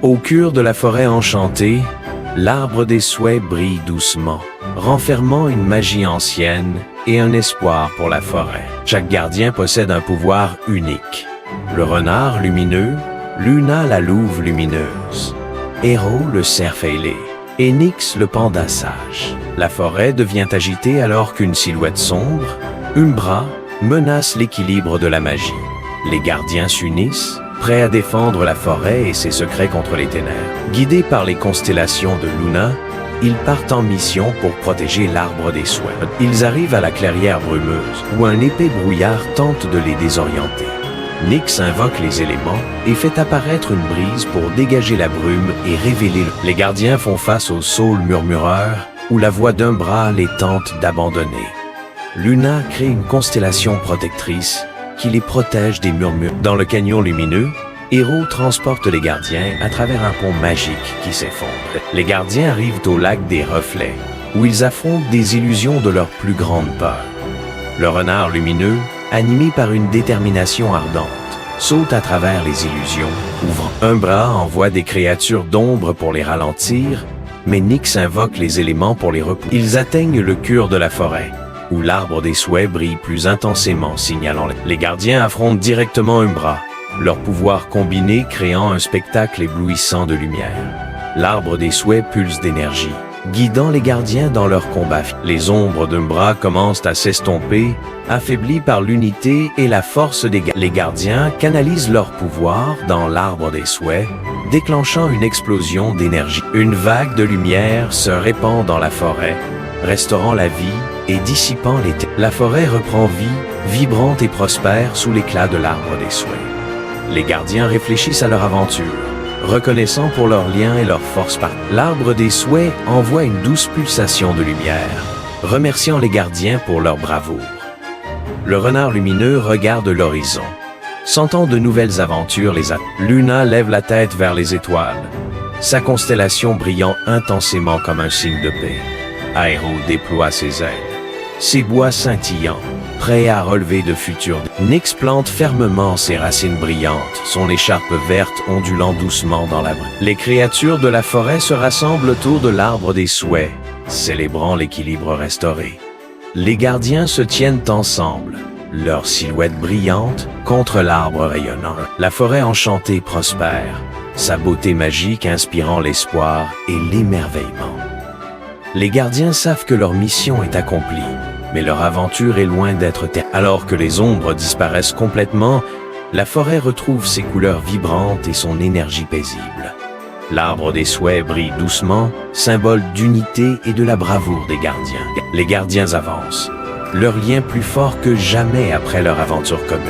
Au cœur de la forêt enchantée, l'arbre des souhaits brille doucement, renfermant une magie ancienne et un espoir pour la forêt. Chaque gardien possède un pouvoir unique. Le renard lumineux, Luna la louve lumineuse, Héros le cerf ailé, et Nyx le panda sage. La forêt devient agitée alors qu'une silhouette sombre, Umbra, menace l'équilibre de la magie. Les gardiens s'unissent, prêts à défendre la forêt et ses secrets contre les ténèbres. Guidés par les constellations de Luna, ils partent en mission pour protéger l'arbre des souhaits. Ils arrivent à la clairière brumeuse, où un épais brouillard tente de les désorienter. Nyx invoque les éléments et fait apparaître une brise pour dégager la brume et révéler le... Les gardiens font face au saule murmureur, où la voix d'Umbra les tente d'abandonner. Luna crée une constellation protectrice qui les protège des murmures. Dans le canyon lumineux, Héros transporte les gardiens à travers un pont magique qui s'effondre. Les gardiens arrivent au lac des reflets, où ils affrontent des illusions de leur plus grande peur. Le renard lumineux, animé par une détermination ardente, saute à travers les illusions, ouvrant. Umbra envoie des créatures d'ombre pour les ralentir, mais Nyx invoque les éléments pour les repousser. Ils atteignent le cœur de la forêt, où l'arbre des souhaits brille plus intensément, signalant les gardiens affrontent directement Umbra, leur pouvoir combiné créant un spectacle éblouissant de lumière. L'arbre des souhaits pulse d'énergie, guidant les gardiens dans leur combat. Les ombres d'Umbra commencent à s'estomper, affaiblis par l'unité et la force des gardiens. Les gardiens canalisent leur pouvoir dans l'arbre des souhaits, déclenchant une explosion d'énergie. Une vague de lumière se répand dans la forêt, restaurant la vie et dissipant les ténèbres. La forêt reprend vie, vibrante et prospère sous l'éclat de l'arbre des souhaits. Les gardiens réfléchissent à leur aventure, reconnaissant pour leurs liens et leur force par... L'arbre des souhaits envoie une douce pulsation de lumière, remerciant les gardiens pour leur bravoure. Le renard lumineux regarde l'horizon, sentant de nouvelles aventures les attendre. Luna lève la tête vers les étoiles, sa constellation brillant intensément comme un signe de paix. Aero déploie ses ailes, ses bois scintillants, prêts à relever de futurs... Nyx plante fermement ses racines brillantes, son écharpe verte ondulant doucement dans la brume. Les créatures de la forêt se rassemblent autour de l'arbre des souhaits, célébrant l'équilibre restauré. Les gardiens se tiennent ensemble, leur silhouette brillante contre l'arbre rayonnant. La forêt enchantée prospère, sa beauté magique inspirant l'espoir et l'émerveillement. Les gardiens savent que leur mission est accomplie, mais leur aventure est loin d'être terminée. Alors que les ombres disparaissent complètement, la forêt retrouve ses couleurs vibrantes et son énergie paisible. L'arbre des souhaits brille doucement, symbole d'unité et de la bravoure des gardiens. Les gardiens avancent, leur lien plus fort que jamais après leur aventure commune.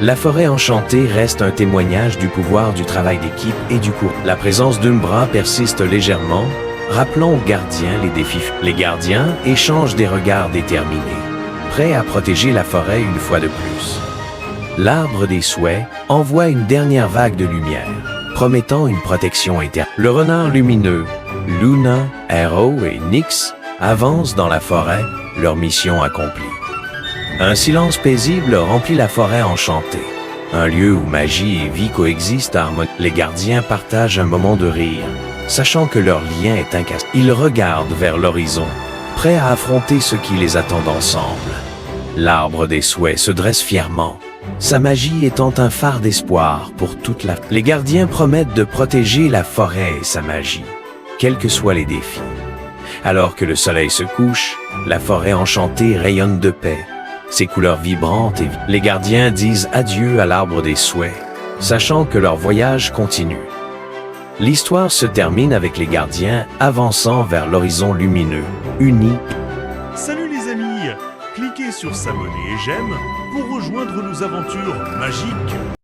La forêt enchantée reste un témoignage du pouvoir du travail d'équipe et du courage. La présence d'Umbra persiste légèrement, rappelant aux gardiens les défis. Les gardiens échangent des regards déterminés, prêts à protéger la forêt une fois de plus. L'arbre des souhaits envoie une dernière vague de lumière, promettant une protection éternelle. Le renard lumineux, Luna, Héros et Nyx avancent dans la forêt, leur mission accomplie. Un silence paisible remplit la forêt enchantée, un lieu où magie et vie coexistent harmonieusement. Les gardiens partagent un moment de rire, sachant que leur lien est incassable. Ils regardent vers l'horizon, prêts à affronter ce qui les attend ensemble. L'arbre des souhaits se dresse fièrement, sa magie étant un phare d'espoir pour toute la... Les gardiens promettent de protéger la forêt et sa magie, quels que soient les défis. Alors que le soleil se couche, la forêt enchantée rayonne de paix, ses couleurs vibrantes et... Les gardiens disent adieu à l'arbre des souhaits, sachant que leur voyage continue. L'histoire se termine avec les gardiens avançant vers l'horizon lumineux, unis. Salut les amis! Cliquez sur s'abonner et j'aime pour rejoindre nos aventures magiques.